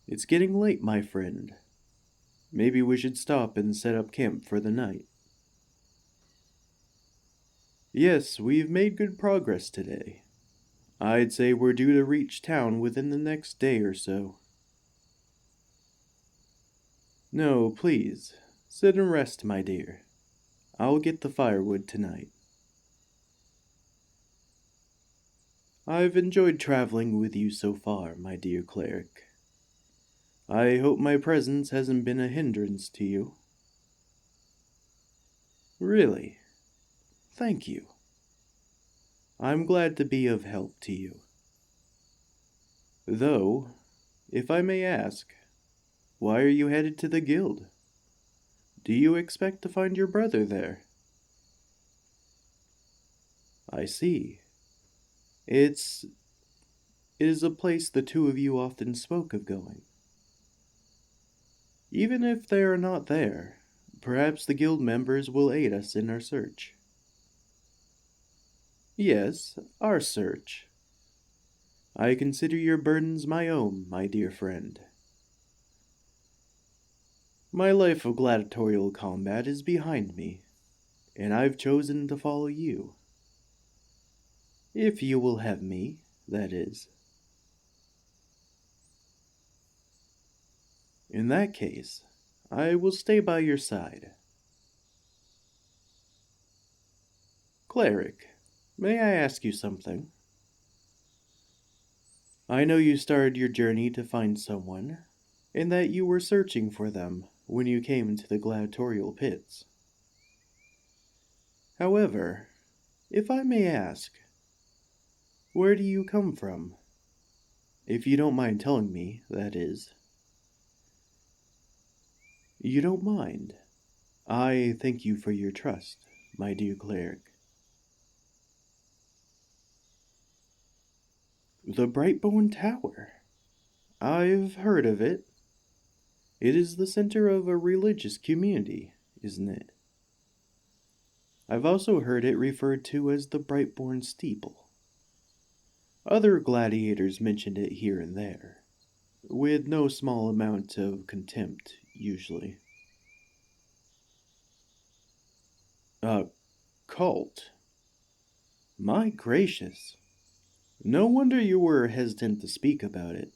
It's getting late, my friend. Maybe we should stop and set up camp for the night. Yes, we've made good progress today. I'd say we're due to reach town within the next day or so. No, please, sit and rest, my dear. I'll get the firewood tonight. I've enjoyed traveling with you so far, my dear cleric. I hope my presence hasn't been a hindrance to you. Really, thank you. I'm glad to be of help to you. Though, if I may ask, why are you headed to the guild? Do you expect to find your brother there? I see. It is a place the two of you often spoke of going. Even if they are not there, perhaps the guild members will aid us in our search. Yes, our search. I consider your burdens my own, my dear friend. My life of gladiatorial combat is behind me, and I've chosen to follow you. If you will have me, that is. In that case, I will stay by your side. Cleric, may I ask you something? I know you started your journey to find someone, and that you were searching for them when you came to the gladiatorial pits. However, if I may ask, where do you come from? If you don't mind telling me, that is. You don't mind. I thank you for your trust, my dear cleric. The Brightbone Tower. I've heard of it. It is the center of a religious community, isn't it? I've also heard it referred to as the Brightborn Steeple. Other gladiators mentioned it here and there, with no small amount of contempt, usually. A cult? My gracious. No wonder you were hesitant to speak about it.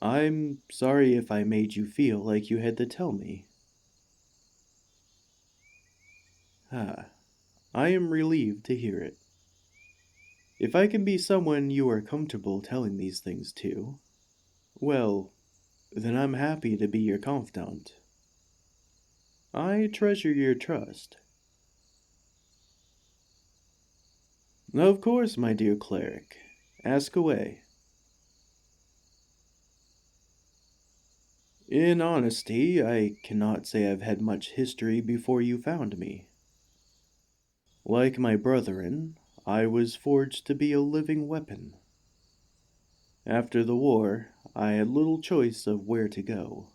I'm sorry if I made you feel like you had to tell me. Ah, I am relieved to hear it. If I can be someone you are comfortable telling these things to, well, then I'm happy to be your confidant. I treasure your trust. Of course, my dear cleric. Ask away. In honesty, I cannot say I've had much history before you found me. Like my brethren, I was forged to be a living weapon. After the war, I had little choice of where to go.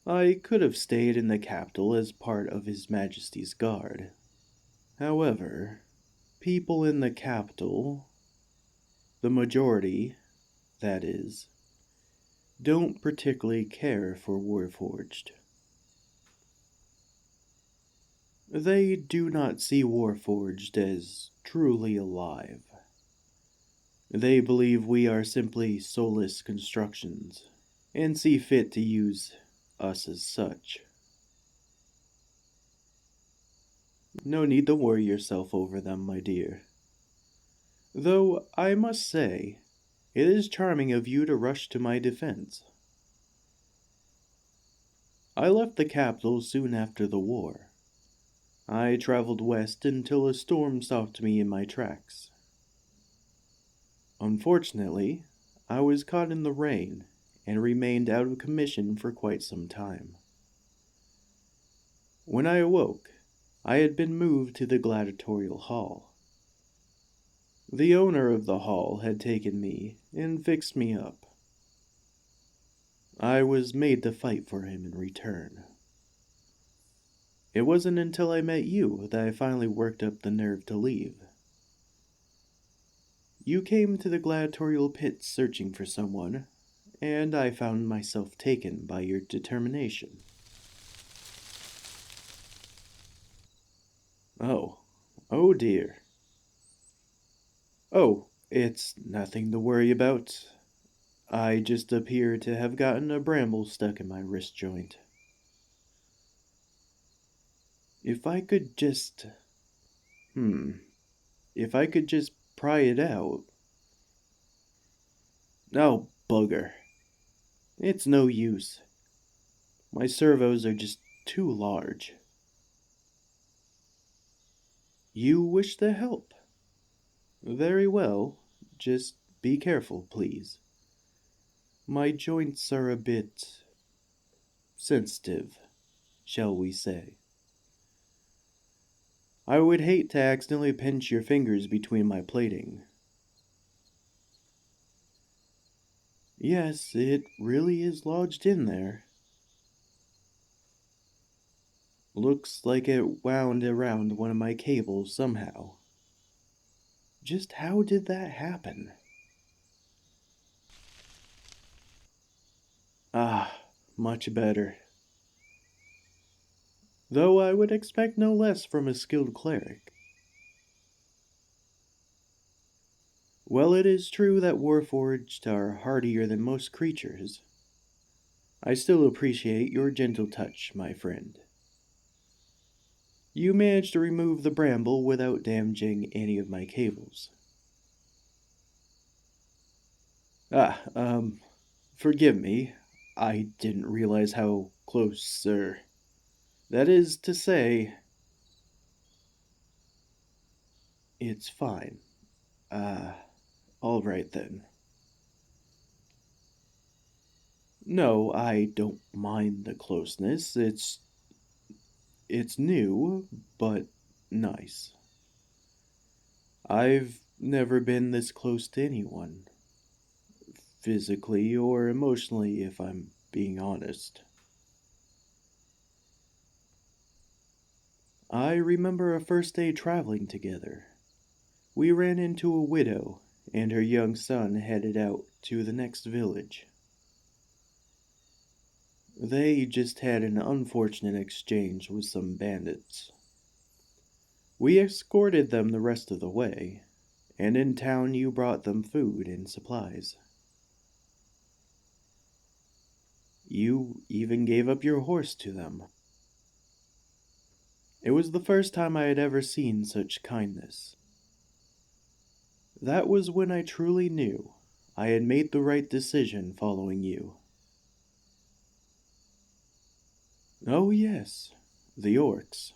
I could have stayed in the capital as part of His Majesty's Guard. However, people in the capital, the majority, that is, don't particularly care for Warforged. They do not see Warforged as truly alive. They believe we are simply soulless constructions, and see fit to use us as such. No need to worry yourself over them, my dear. Though I must say, it is charming of you to rush to my defense. I left the capital soon after the war. I traveled west until a storm stopped me in my tracks. Unfortunately, I was caught in the rain and remained out of commission for quite some time. When I awoke, I had been moved to the gladiatorial hall. The owner of the hall had taken me and fixed me up. I was made to fight for him in return. It wasn't until I met you that I finally worked up the nerve to leave. You came to the gladiatorial pits searching for someone, and I found myself taken by your determination. Oh, oh dear. Oh, it's nothing to worry about. I just appear to have gotten a bramble stuck in my wrist joint. If I could just. If I could just pry it out. Oh, bugger. It's no use. My servos are just too large. You wish to help? Very well. Just be careful, please. My joints are a bit sensitive, shall we say. I would hate to accidentally pinch your fingers between my plating. Yes, it really is lodged in there. Looks like it wound around one of my cables somehow. Just how did that happen? Ah, much better. Though I would expect no less from a skilled cleric. Well, it is true that Warforged are hardier than most creatures. I still appreciate your gentle touch, my friend. You managed to remove the bramble without damaging any of my cables. Ah, forgive me. I didn't realize how close, sir. That is to say, it's fine. All right then. No, I don't mind the closeness. It's new, but nice. I've never been this close to anyone, physically or emotionally, if I'm being honest. I remember a first day traveling together. We ran into a widow, and her young son headed out to the next village. They just had an unfortunate exchange with some bandits. We escorted them the rest of the way, and in town you brought them food and supplies. You even gave up your horse to them. It was the first time I had ever seen such kindness. That was when I truly knew I had made the right decision following you. Oh, yes, the orcs.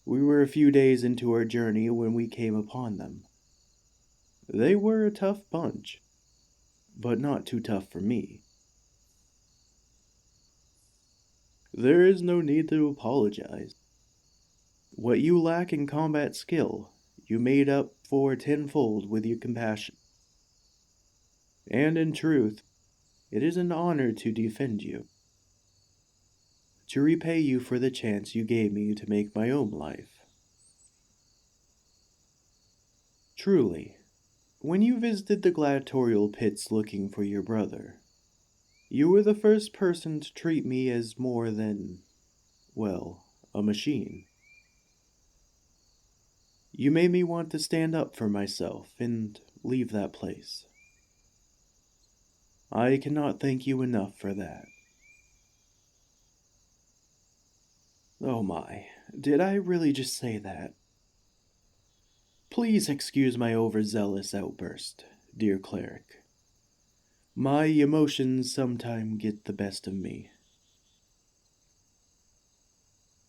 We were a few days into our journey when we came upon them. They were a tough bunch, but not too tough for me. There is no need to apologize. What you lack in combat skill, you made up for tenfold with your compassion. And in truth, it is an honor to defend you, to repay you for the chance you gave me to make my own life. Truly, when you visited the gladiatorial pits looking for your brother, you were the first person to treat me as more than, well, a machine. You made me want to stand up for myself and leave that place. I cannot thank you enough for that. Oh my, did I really just say that? Please excuse my overzealous outburst, dear cleric. My emotions sometimes get the best of me.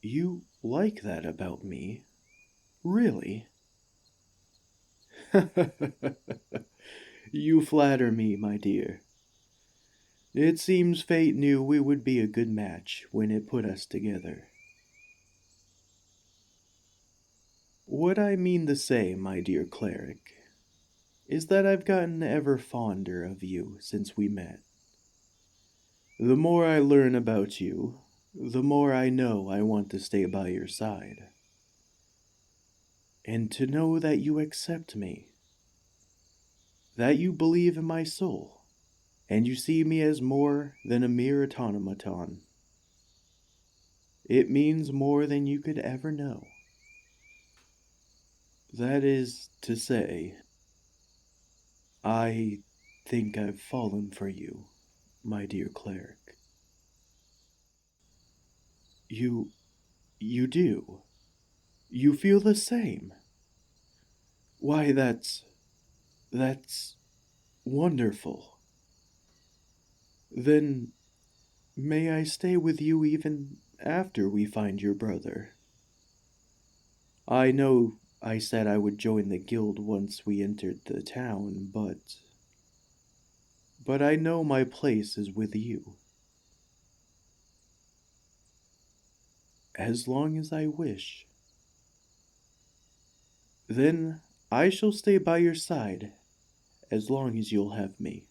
You like that about me? Really? You flatter me, my dear. It seems fate knew we would be a good match when it put us together. What I mean to say, my dear cleric, is that I've gotten ever fonder of you since we met. The more I learn about you, the more I know I want to stay by your side. And to know that you accept me, that you believe in my soul, and you see me as more than a mere automaton. It means more than you could ever know. That is to say, I think I've fallen for you, my dear cleric. You you do. You feel the same. Why, that's wonderful. Then may I stay with you even after we find your brother? I know I said I would join the guild once we entered the town, but I know my place is with you. As long as I wish. Then I shall stay by your side as long as you'll have me.